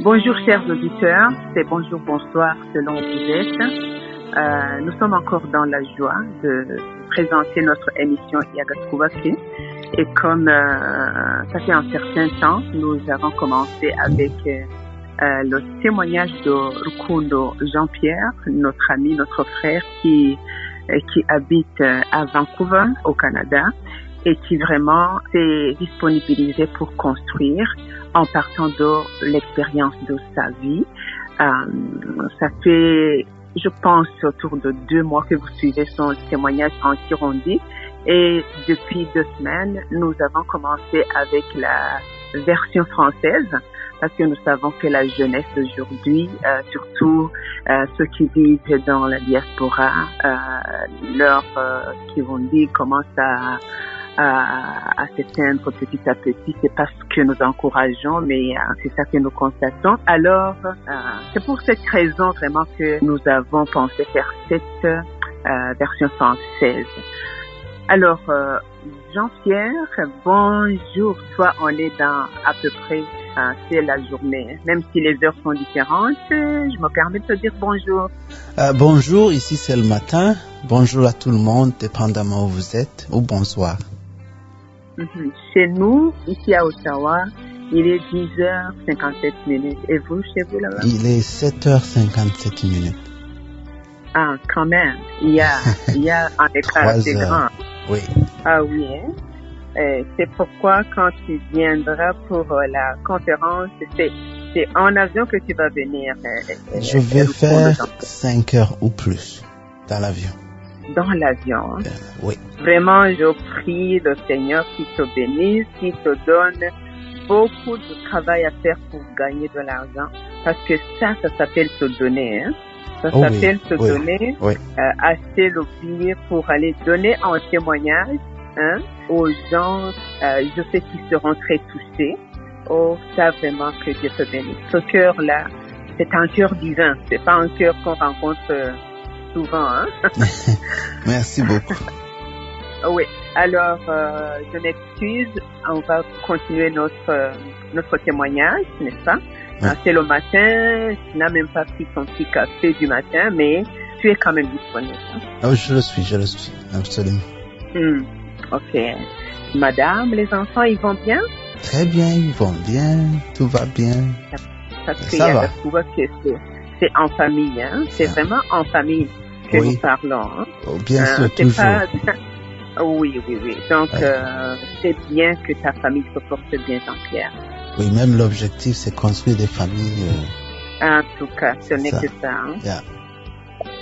Bonjour chers auditeurs, c'est bonjour, bonsoir selon où vous êtes. Nous sommes encore dans la joie de présenter notre émission Yagatsoubaki. Et comme ça fait un certain temps, nous avons commencé avec le témoignage de Rukundo Jean-Pierre, notre ami, notre frère qui habite à Vancouver, au Canada, et qui vraiment s'est disponibilisé pour construire en partant de l'expérience de sa vie. Ça fait, je pense, autour de 2 mois que vous suivez son témoignage en Kirundi. Et depuis 2 semaines, nous avons commencé avec la version française parce que nous savons que la jeunesse d'aujourd'hui, surtout ceux qui vivent dans la diaspora, leur Kirundi commence à s'éteindre petit à petit. C'est pas ce que nous encourageons, mais c'est ça que nous constatons. Alors, c'est pour cette raison vraiment que nous avons pensé faire cette version française. Alors, Jean-Pierre, bonjour. Toi, on est dans à peu près, c'est la journée. Même si les heures sont différentes, je me permets de te dire bonjour. Bonjour, ici c'est le matin. Bonjour à tout le monde, dépendamment où vous êtes, ou bonsoir. Chez nous, ici à Ottawa, il est 10h57. Et vous, chez vous là-bas? Il est 7h57. Ah, quand même. Il y a un écart assez grand. Oui. Ah oui, hein? C'est pourquoi quand tu viendras pour la conférence, c'est en avion que tu vas venir. Je vais faire 5 heures ou plus dans l'avion. Dans l'avion. Oui. Vraiment, je prie le Seigneur qui te bénisse, qui te donne beaucoup de travail à faire pour gagner de l'argent. Parce que ça s'appelle se donner. Hein? Ça s'appelle se donner, acheter le billet pour aller donner un témoignage aux gens, je sais qu'ils seront très touchés. Oh, ça vraiment que Dieu te bénisse. Ce cœur-là, c'est un cœur divin. C'est pas un cœur qu'on rencontre souvent. Hein? Merci beaucoup. Oui. Alors, je m'excuse. On va continuer notre témoignage, n'est-ce pas? C'est le matin, tu n'as même pas pris ton petit café du matin, mais tu es quand même disponible. Oh, je le suis, absolument. Ok. Madame, les enfants, ils vont bien? Très bien, ils vont bien, tout va bien. Parce qu'il y a que c'est en famille, hein? C'est vraiment en famille que nous parlons. Hein? Oh, bien sûr, toujours. Oui. Donc, c'est bien que ta famille se porte bien, Jean-Pierre. Oui, même l'objectif, c'est construire des familles. En tout cas, ce n'est que ça. Hein?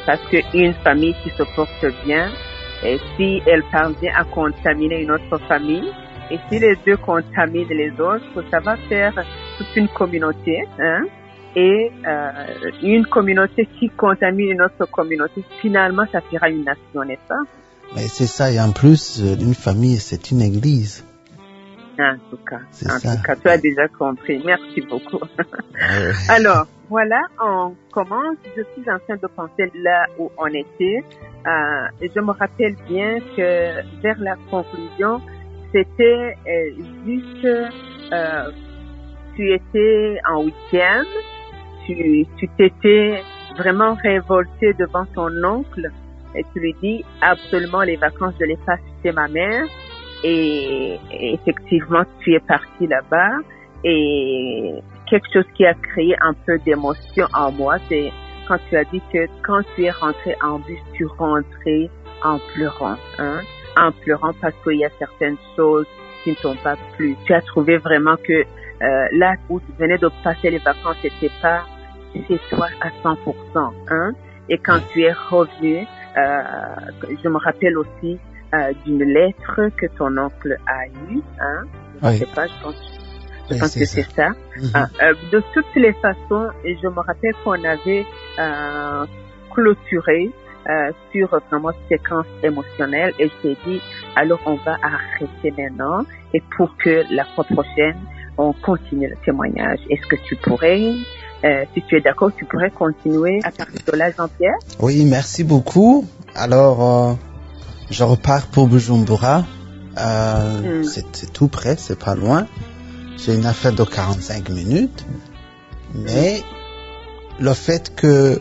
Parce qu'une famille qui se porte bien, et si elle parvient à contaminer une autre famille, et si les deux contaminent les autres, ça va faire toute une communauté. Hein? Et une communauté qui contamine une autre communauté, finalement, ça fera une nation, n'est-ce pas? Mais c'est ça, et en plus, une famille, c'est une église. En tout cas, tu as déjà compris. Merci beaucoup. Alors, voilà, on commence. Je suis en train de penser là où on était. Et je me rappelle bien que vers la conclusion, c'était juste, tu étais en week-end, tu t'étais vraiment révolté devant ton oncle et tu lui dis absolument les vacances je les passe chez ma mère. Et effectivement, tu es parti là-bas et quelque chose qui a créé un peu d'émotion en moi, c'est quand tu as dit que quand tu es rentré en bus, tu rentrais en pleurant, en pleurant parce qu'il y a certaines choses qui ne t'ont pas plu. Tu as trouvé vraiment que là où tu venais de passer les vacances, c'était pas chez toi à 100%, Et quand tu es revenu, je me rappelle aussi d'une lettre que ton oncle a eue, je ne sais pas, je pense que c'est ça. De toutes les façons, je me rappelle qu'on avait clôturé sur vraiment séquence émotionnelle et je t'ai dit, alors on va arrêter maintenant et pour que la fois prochaine, on continue le témoignage. Est-ce que tu pourrais, si tu es d'accord, tu pourrais continuer à partir de là, Jean-Pierre? Oui, merci beaucoup. Alors, je repars pour Bujumbura. C'est tout près, c'est pas loin. C'est une affaire de 45 minutes. Mais le fait que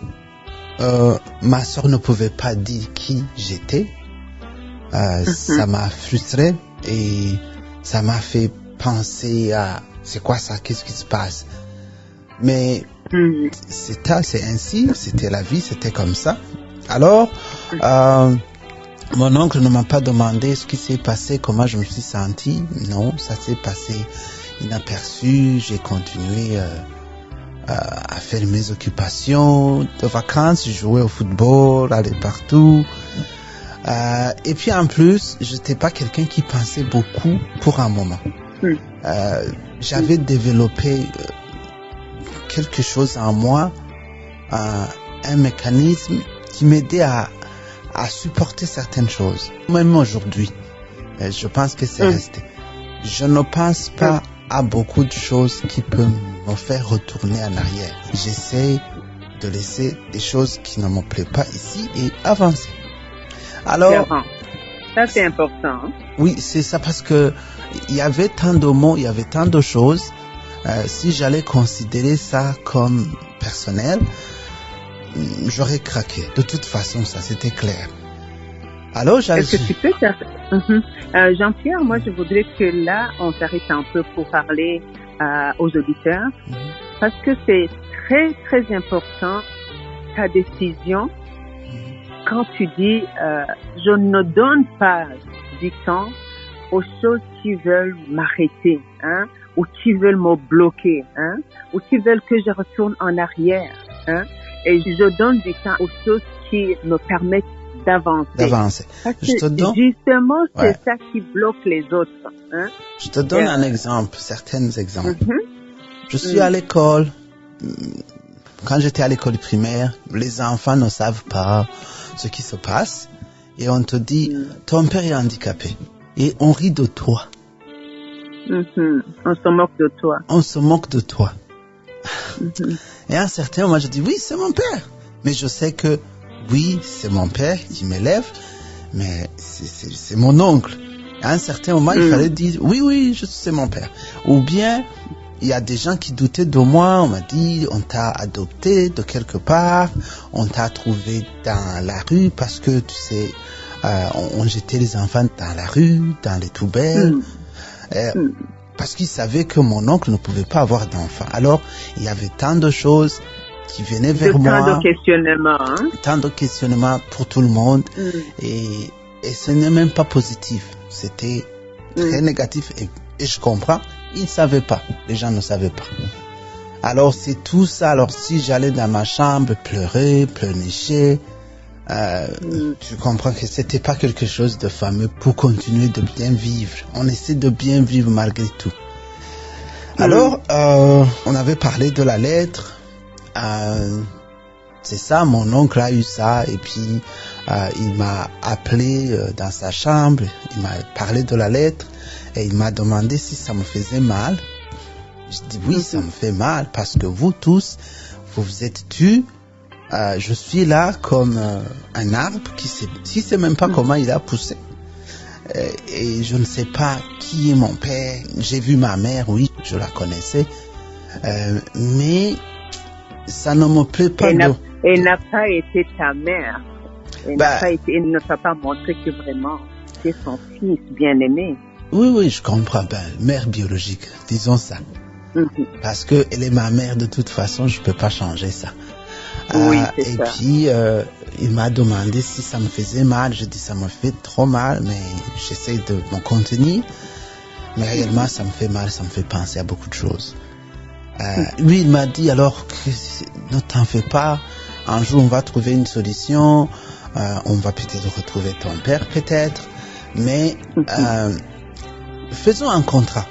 ma sœur ne pouvait pas dire qui j'étais, ça m'a frustré et ça m'a fait penser à c'est quoi ça, qu'est-ce qui se passe. Mais c'est ainsi, c'était la vie, c'était comme ça. Alors, mon oncle ne m'a pas demandé ce qui s'est passé, comment je me suis senti. Non, ça s'est passé inaperçu. J'ai continué à faire mes occupations de vacances, jouer au football, aller partout. Et puis en plus, je n'étais pas quelqu'un qui pensait beaucoup pour un moment. J'avais développé quelque chose en moi, un mécanisme qui m'aidait à supporter certaines choses. Même aujourd'hui, je pense que c'est resté. Je ne pense pas à beaucoup de choses qui peuvent me faire retourner en arrière. J'essaie de laisser des choses qui ne me plaisent pas ici et avancer. Alors, ça c'est important. Hein? Oui, c'est ça parce que il y avait tant de mots, il y avait tant de choses. Si j'allais considérer ça comme personnel, j'aurais craqué. De toute façon, ça c'était clair. Alors, est-ce que tu peux Jean-Pierre, moi je voudrais que là, on s'arrête un peu pour parler aux auditeurs, parce que c'est très très important ta décision quand tu dis je ne donne pas du temps aux choses qui veulent m'arrêter, hein, ou qui veulent me bloquer, hein, ou qui veulent que je retourne en arrière, hein, et je donne du temps aux choses qui me permettent d'avancer. Parce que justement, c'est ça qui bloque les autres. Hein? Je te donne un exemple, certains exemples. Je suis à l'école. Quand j'étais à l'école primaire, les enfants ne savent pas ce qui se passe. Et on te dit, ton père est handicapé. Et on rit de toi. On se moque de toi. On se moque de toi. Et à un certain moment, je dis, oui, c'est mon père. Mais je sais que oui, c'est mon père qui m'élève, mais c'est mon oncle. À un certain moment, il fallait dire, oui, c'est mon père. Ou bien, il y a des gens qui doutaient de moi. On m'a dit, on t'a adopté de quelque part, on t'a trouvé dans la rue parce que, tu sais, on jetait les enfants dans la rue, dans les poubelles. Parce qu'ils savaient que mon oncle ne pouvait pas avoir d'enfant. Alors, il y avait tant de choses qui venaient vers moi. Tant de questionnements. Hein? Tant de questionnements pour tout le monde. Et ce n'est même pas positif. C'était très négatif. Et je comprends. Ils ne savaient pas. Les gens ne savaient pas. Alors, c'est tout ça. Alors, si j'allais dans ma chambre pleurer, pleurnicher, tu comprends que c'était pas quelque chose de fameux pour continuer de bien vivre. On essaie de bien vivre malgré tout. Alors, on avait parlé de la lettre. C'est ça, mon oncle a eu ça et puis il m'a appelé dans sa chambre, il m'a parlé de la lettre et il m'a demandé si ça me faisait mal. Je dis oui, ça me fait mal parce que vous tous, vous vous êtes tus. Je suis là comme un arbre qui sait même pas comment il a poussé. Et je ne sais pas qui est mon père. J'ai vu ma mère, oui, je la connaissais. Mais ça ne me plaît pas. Elle n'a pas été ta mère. Elle ne t'a pas montré que vraiment c'est son fils bien-aimé. Oui, je comprends. Mère biologique, disons ça. Parce que elle est ma mère de toute façon, je peux pas changer ça. Et ça. Puis il m'a demandé si ça me faisait mal. Je dis ça me fait trop mal, mais j'essaie de me contenir. Mais réellement, ça me fait mal, ça me fait penser à beaucoup de choses. Lui, il m'a dit alors ne t'en fais pas. Un jour, on va trouver une solution. On va peut-être retrouver ton père, peut-être. Mais faisons un contrat.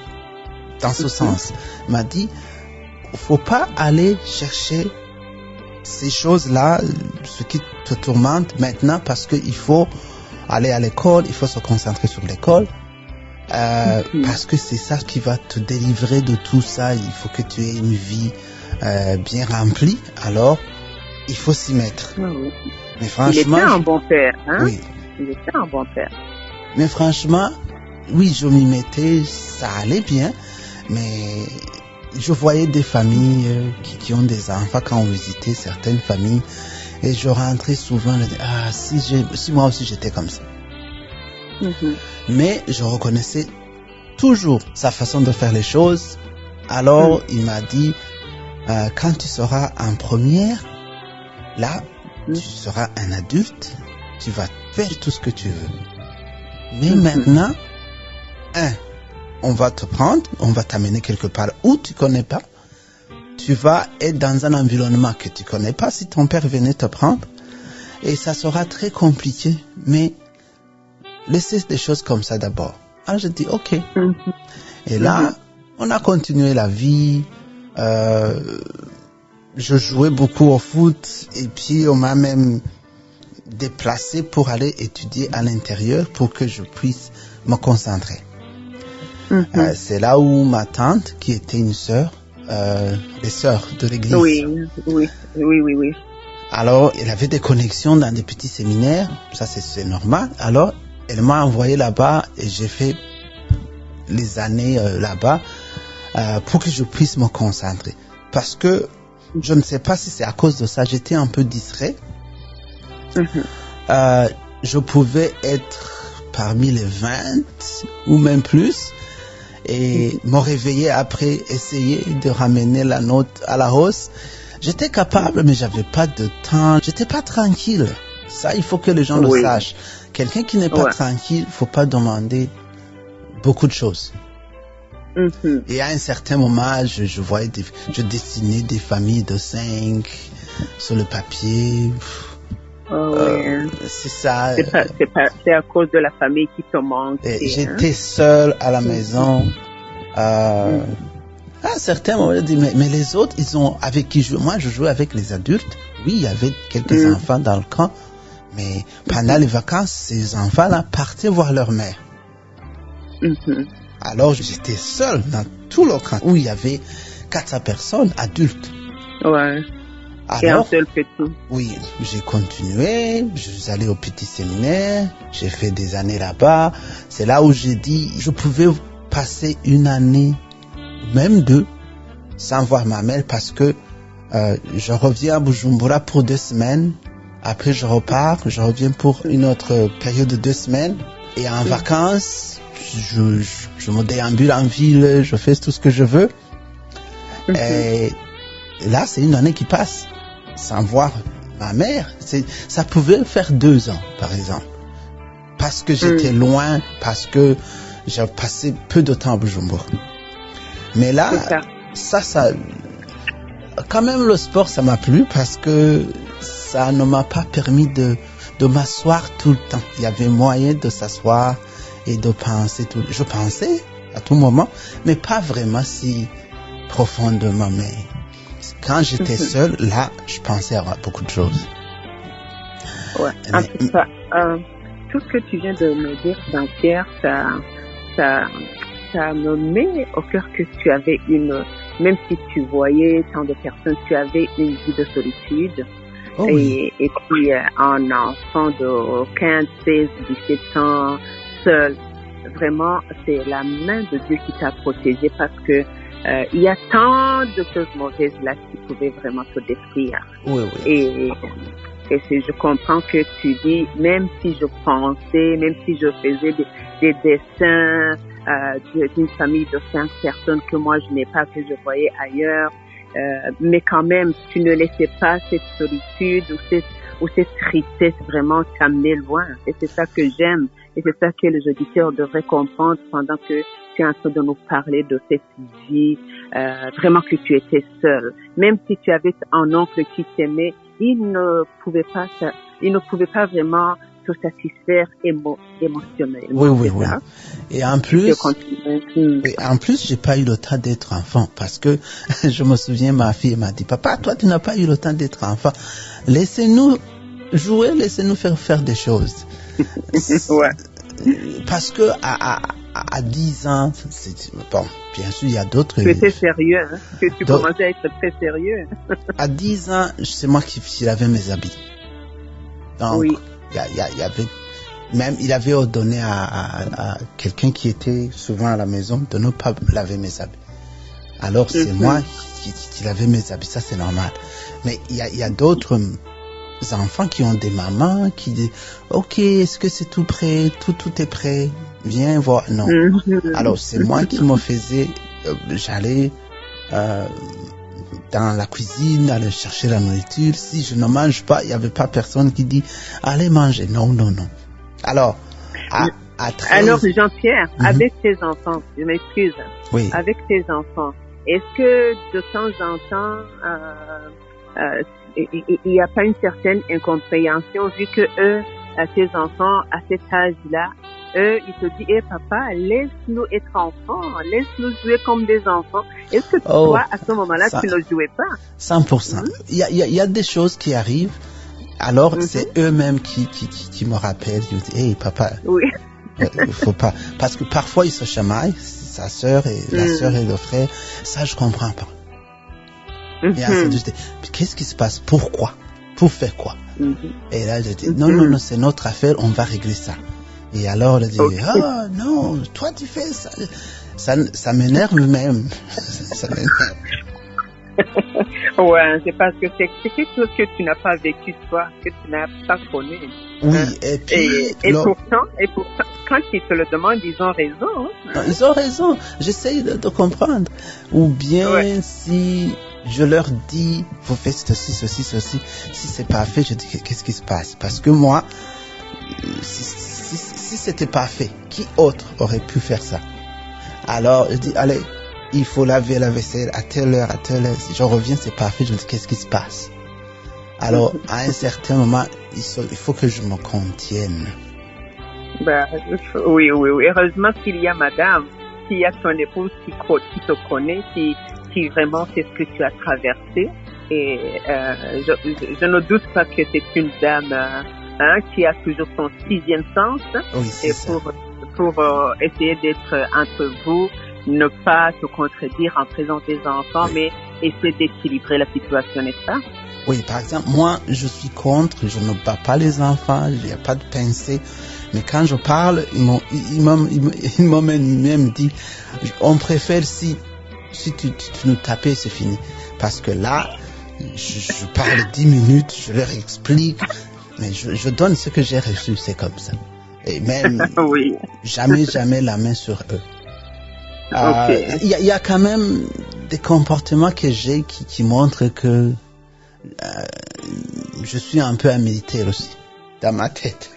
Dans ce sens, il m'a dit, faut pas aller chercher ces choses-là, ce qui te tourmente maintenant, parce qu'il faut aller à l'école, il faut se concentrer sur l'école. Parce que c'est ça qui va te délivrer de tout ça. Il faut que tu aies une vie bien remplie. Alors, il faut s'y mettre. Mais franchement, il était un bon père. Hein? Oui. Il était un bon père. Mais franchement, oui, je m'y mettais, ça allait bien. Mais je voyais des familles qui ont des enfants quand on visitait certaines familles et je rentrais souvent, je disais, si moi aussi j'étais comme ça. Mais je reconnaissais toujours sa façon de faire les choses. Alors il m'a dit, quand tu seras en première, là, tu seras un adulte, tu vas faire tout ce que tu veux. Mais maintenant, on va te prendre, on va t'amener quelque part où tu connais pas. Tu vas être dans un environnement que tu connais pas si ton père venait te prendre. Et ça sera très compliqué. Mais laissez des choses comme ça d'abord. Alors je dis ok. Et là, on a continué la vie. Je jouais beaucoup au foot. Et puis on m'a même déplacé pour aller étudier à l'intérieur pour que je puisse me concentrer. C'est là où ma tante, qui était une sœur, les sœurs de l'église. Oui. Alors, elle avait des connexions dans des petits séminaires, ça c'est normal. Alors, elle m'a envoyé là-bas et j'ai fait les années là-bas pour que je puisse me concentrer. Parce que je ne sais pas si c'est à cause de ça, j'étais un peu distrait. Je pouvais être parmi les 20 ou même plus. Et me réveiller après, essayer de ramener la note à la hausse. J'étais capable, mais j'avais pas de temps. J'étais pas tranquille. Ça, il faut que les gens le sachent. Quelqu'un qui n'est pas tranquille, faut pas demander beaucoup de choses. Et à un certain moment, je voyais je dessinais des familles de 5 sur le papier. C'est ça. C'est à cause de la famille qui te manque. J'étais seul à la maison. À certains moments, je dis, mais les autres, ils ont avec qui jouer. Moi, je jouais avec les adultes. Oui, il y avait quelques enfants dans le camp. Mais pendant les vacances, ces enfants-là partaient voir leur mère. Alors, j'étais seul dans tout le camp où il y avait 400 personnes adultes. Alors, et un seul petit. Oui, j'ai continué, je suis allé au petit séminaire, j'ai fait des années là-bas. C'est là où j'ai dit, je pouvais passer une année, même 2, sans voir ma mère parce que je reviens à Bujumbura pour 2 semaines. Après, je repars, je reviens pour une autre période de 2 semaines. Et en vacances, je me déambule en ville, je fais tout ce que je veux. Et là, c'est une année qui passe sans voir ma mère. Ça pouvait faire 2 ans, par exemple. Parce que j'étais loin, parce que j'ai passé peu de temps à Bujumbura. Mais là, ça, quand même le sport, ça m'a plu parce que ça ne m'a pas permis de m'asseoir tout le temps. Il y avait moyen de s'asseoir et de penser tout. Je pensais à tout moment, mais pas vraiment si profondément. Mais quand j'étais seul, là, je pensais à beaucoup de choses. En tout cas, tout ce que tu viens de me dire, Jean-Pierre, ça me met au cœur que tu avais même si tu voyais tant de personnes, tu avais une vie de solitude. Et puis, un enfant de 15, 16, 17 ans, seul, vraiment, c'est la main de Dieu qui t'a protégé parce que il y a tant de choses mauvaises là qui pouvaient vraiment te détruire. Et je comprends que tu dis, même si je pensais, même si je faisais des dessins d'une famille de 5 personnes que moi je n'ai pas, que je voyais ailleurs, mais quand même, tu ne laissais pas cette solitude ou cette tristesse vraiment t'amener loin. Et c'est ça que j'aime. Et c'est ça que les auditeurs devraient comprendre pendant que tu es en train de nous parler de cette vie, vraiment que tu étais seul. Même si tu avais un oncle qui t'aimait, il ne pouvait pas vraiment te satisfaire émotionnellement. Oui. Et en plus, j'ai pas eu le temps d'être enfant parce que je me souviens, ma fille m'a dit, papa, toi, tu n'as pas eu le temps d'être enfant. Laissez-nous jouer, laissez-nous faire des choses. Parce que à 10 ans, bon, bien sûr, il y a d'autres. Tu étais sérieux, hein? Que tu commençais à être très sérieux. À 10 ans, c'est moi qui lavais mes habits. Donc, il avait ordonné à quelqu'un qui était souvent à la maison de ne pas laver mes habits. Alors, c'est moi qui lavais mes habits. Ça, c'est normal. Mais il y a d'autres enfants qui ont des mamans qui disent, OK, est-ce que c'est tout prêt? Tout est prêt. Viens voir. Non. Alors, c'est moi qui me faisais, j'allais, dans la cuisine, aller chercher la nourriture. Si je ne mange pas, il n'y avait pas personne qui dit, allez manger. Non. Alors, à 13... Alors, Jean-Pierre, avec tes enfants, je m'excuse. Oui. Avec tes enfants, est-ce que de temps en temps, il n'y a pas une certaine incompréhension vu que eux, tes enfants, à cet âge-là, eux, ils te disent, papa, laisse-nous être enfants, laisse-nous jouer comme des enfants. Est-ce que toi, à ce moment-là, tu ne jouais pas? 100%. Il y a des choses qui arrivent, alors c'est eux-mêmes qui me rappellent, ils disent, hey, papa, il faut pas. Parce que parfois, ils se chamaillent, sa sœur et la sœur et le frère, ça, je comprends pas. Et ensuite, qu'est-ce qui se passe? Pourquoi? Pour faire quoi? Et là, je dis, non, c'est notre affaire, on va régler ça. Et alors, je dis, non, toi, tu fais ça. Ça m'énerve même. Ça m'énerve. Ouais, c'est parce que c'est quelque chose que tu n'as pas vécu, toi, que tu n'as pas connu. Oui, et puis... Et pourtant, quand ils te le demandent, ils ont raison. Non, ils ont raison. J'essaye de comprendre. Ou bien, si je leur dis, vous faites ceci. Si c'est pas fait, je dis, qu'est-ce qui se passe? Parce que moi, si c'était pas fait, qui autre aurait pu faire ça? Alors, je dis, allez, il faut laver la vaisselle à telle heure. Si je reviens, c'est pas fait, je me dis, qu'est-ce qui se passe? Alors, à un certain moment, il faut que je me contienne. Oui. Heureusement qu'il y a madame, qu'il y a ton épouse qui te connaît, qui vraiment sait ce que tu as traversé. Et je ne doute pas que c'est une dame qui a toujours son sixième sens. Oui, et pour essayer d'être entre vous, ne pas se contredire en présence des enfants, mais essayer d'équilibrer la situation, n'est-ce pas? Oui, par exemple, moi, je suis contre, je ne bats pas les enfants, il n'y a pas de pensée. Mais quand je parle, il m'a même dit, on préfère si tu nous tapais, c'est fini. Parce que là, je parle 10 minutes, je leur explique, mais je donne ce que j'ai reçu, c'est comme ça. Et même, jamais la main sur eux. Il y a quand même des comportements que j'ai qui montrent que je suis un peu un militaire aussi, dans ma tête.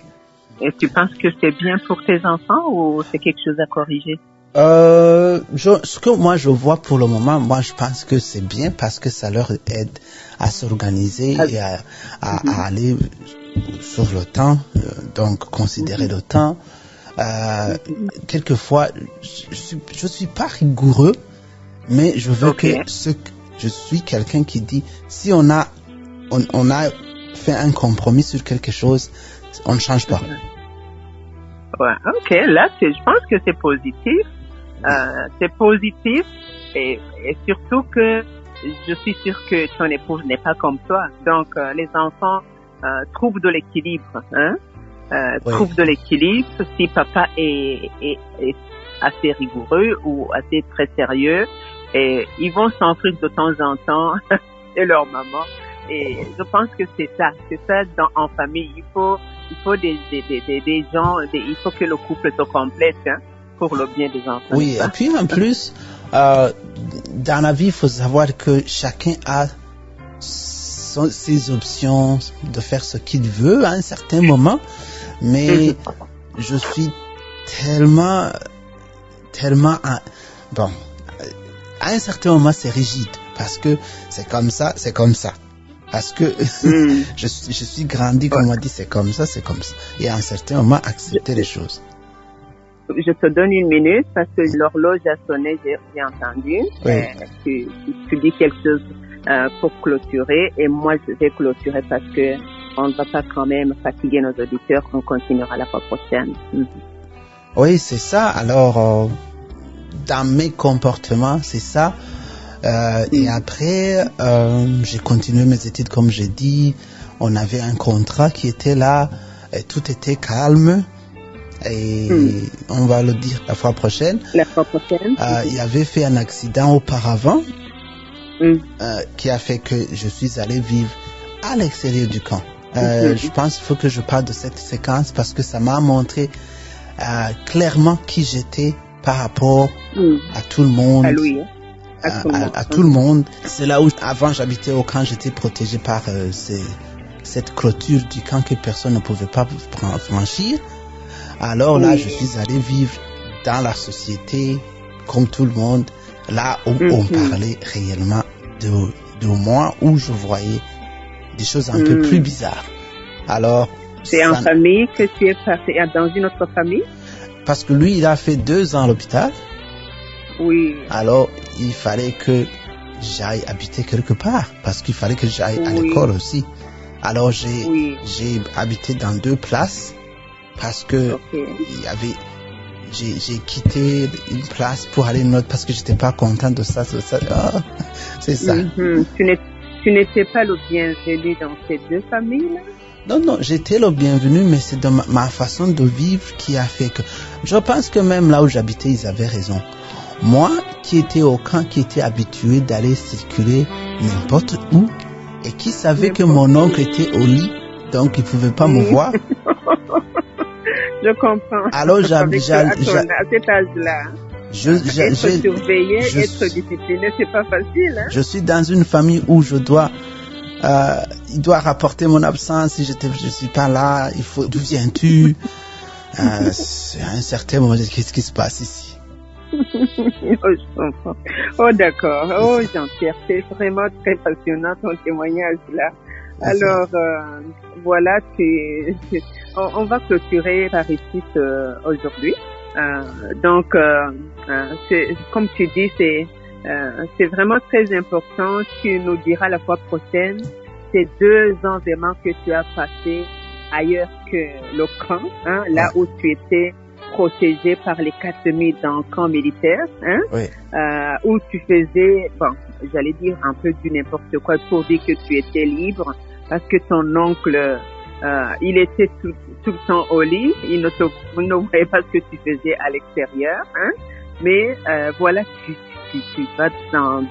Et tu penses que c'est bien pour tes enfants ou c'est quelque chose à corriger? Ce que moi je vois pour le moment, moi je pense que c'est bien parce que ça leur aide à s'organiser et à aller sur le temps, donc considérer le temps. Quelquefois, je suis pas rigoureux, mais je veux que je suis quelqu'un qui dit, si on a fait un compromis sur quelque chose, on ne change pas. Ouais, ok, là, je pense que c'est positif. C'est positif et surtout que je suis sûre que ton épouse n'est pas comme toi. Donc, les enfants trouvent de l'équilibre, trouvent de l'équilibre si papa est assez rigoureux ou assez très sérieux. Et ils vont s'enfuir de temps en temps de leur maman. Et je pense que c'est ça en famille. Il faut des gens, il faut que le couple se complète pour le bien des enfants. Oui, et puis en plus, dans la vie, il faut savoir que chacun a ses options de faire ce qu'il veut à un certain moment. Mais je suis tellement à un certain moment, c'est rigide parce que c'est comme ça. Parce que je suis grandi, comme on dit, c'est comme ça. Et à un certain moment, accepter les choses. Je te donne une minute parce que l'horloge a sonné, j'ai entendu. Tu dis quelque chose pour clôturer et moi je vais clôturer parce que on ne va pas quand même fatiguer nos auditeurs. On continuera la fois prochaine. Oui, c'est ça. Alors, dans mes comportements, c'est ça. Et après, j'ai continué mes études comme j'ai dit. On avait un contrat qui était là. Et tout était calme. et on va le dire la fois prochaine. La fois prochaine. Il avait fait un accident auparavant qui a fait que je suis allé vivre à l'extérieur du camp. Je pense qu'il faut que je parle de cette séquence parce que ça m'a montré clairement qui j'étais par rapport à tout le monde. À lui. À tout le monde. C'est là où avant j'habitais au camp, j'étais protégé par cette clôture du camp que personne ne pouvait pas franchir. Alors là, je suis allé vivre dans la société comme tout le monde, là où on parlait réellement de moi, où je voyais des choses un peu plus bizarres. Alors, c'est en famille que tu es passé, dans une autre famille? Parce que lui, il a fait 2 ans à l'hôpital. Oui. Alors, il fallait que j'aille habiter quelque part, parce qu'il fallait que j'aille à l'école aussi. Alors, j'ai habité dans 2 places, parce que il y avait, j'ai quitté une place pour aller une autre, parce que j'étais pas content de ça. C'est ça. Tu n'étais pas le bienvenu dans ces 2 familles-là? Non, j'étais le bienvenu, mais c'est de ma façon de vivre qui a fait que... Je pense que même là où j'habitais, ils avaient raison. Moi, qui étais au camp, qui était habitué d'aller circuler n'importe où, et qui savait que mon oncle était au lit, donc il pouvait pas me voir. Je comprends. Alors, à cet âge-là, être surveillé, être discipliné, c'est pas facile. Hein? Je suis dans une famille où je dois... il doit rapporter mon absence si je suis pas là. Il faut, d'où viens-tu? C'est à un certain moment, qu'est-ce qui se passe ici? Je comprends. Oh, d'accord. Oh, Jean-Pierre, c'est vraiment très passionnant ton témoignage là. Alors, voilà, on va clôturer par ici aujourd'hui. Donc, comme tu dis, c'est vraiment très important. Tu nous diras la fois prochaine ces 2 ans vraiment que tu as passé ailleurs que le camp, hein, là où tu étais protégé par les 4000 dans le camp militaire, hein, où tu faisais, j'allais dire un peu du n'importe quoi pour dire que tu étais libre parce que ton oncle, il était tout le temps au lit, il ne voyait pas ce que tu faisais à l'extérieur, hein, mais voilà, tu vas dans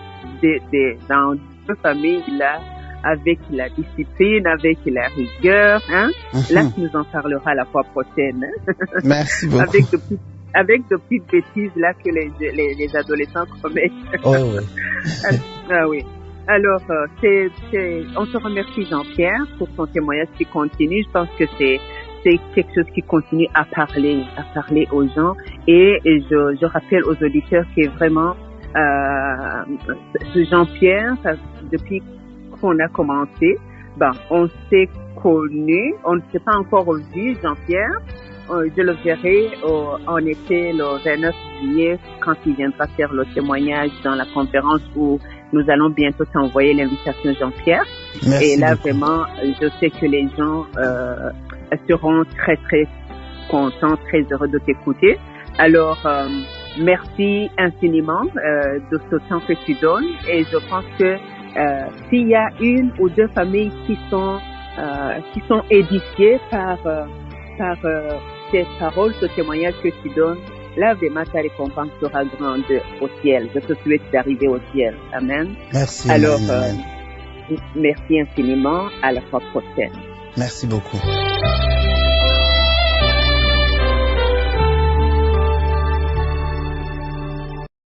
dans 2 familles là, avec la discipline, avec la rigueur, hein. Là, tu nous en parleras la fois prochaine. Hein? Merci beaucoup. Avec de petites bêtises là que les adolescents commettent. Oui. Alors, on te remercie Jean-Pierre pour ton témoignage qui continue. Je pense que c'est quelque chose qui continue à parler aux gens. Et je rappelle aux auditeurs que vraiment Jean-Pierre, depuis qu'on a commencé, on s'est connus, on ne s'est pas encore vu, Jean-Pierre. Je le verrai en été le 29 juillet quand il viendra faire le témoignage dans la conférence où nous allons bientôt t'envoyer l'invitation, Jean-Pierre. Merci et là, beaucoup. vraiment, je sais que les gens seront très, très contents, très heureux de t'écouter. Alors, merci infiniment de ce temps que tu donnes. Et je pense que s'il y a 1 ou 2 familles qui sont édifiées par ces paroles, ce témoignage que tu donnes, là, vraiment, ta récompense sera grande au ciel. Je te souhaite d'arriver au ciel. Amen. Merci. Alors, merci infiniment. À la fois prochaine. Merci beaucoup.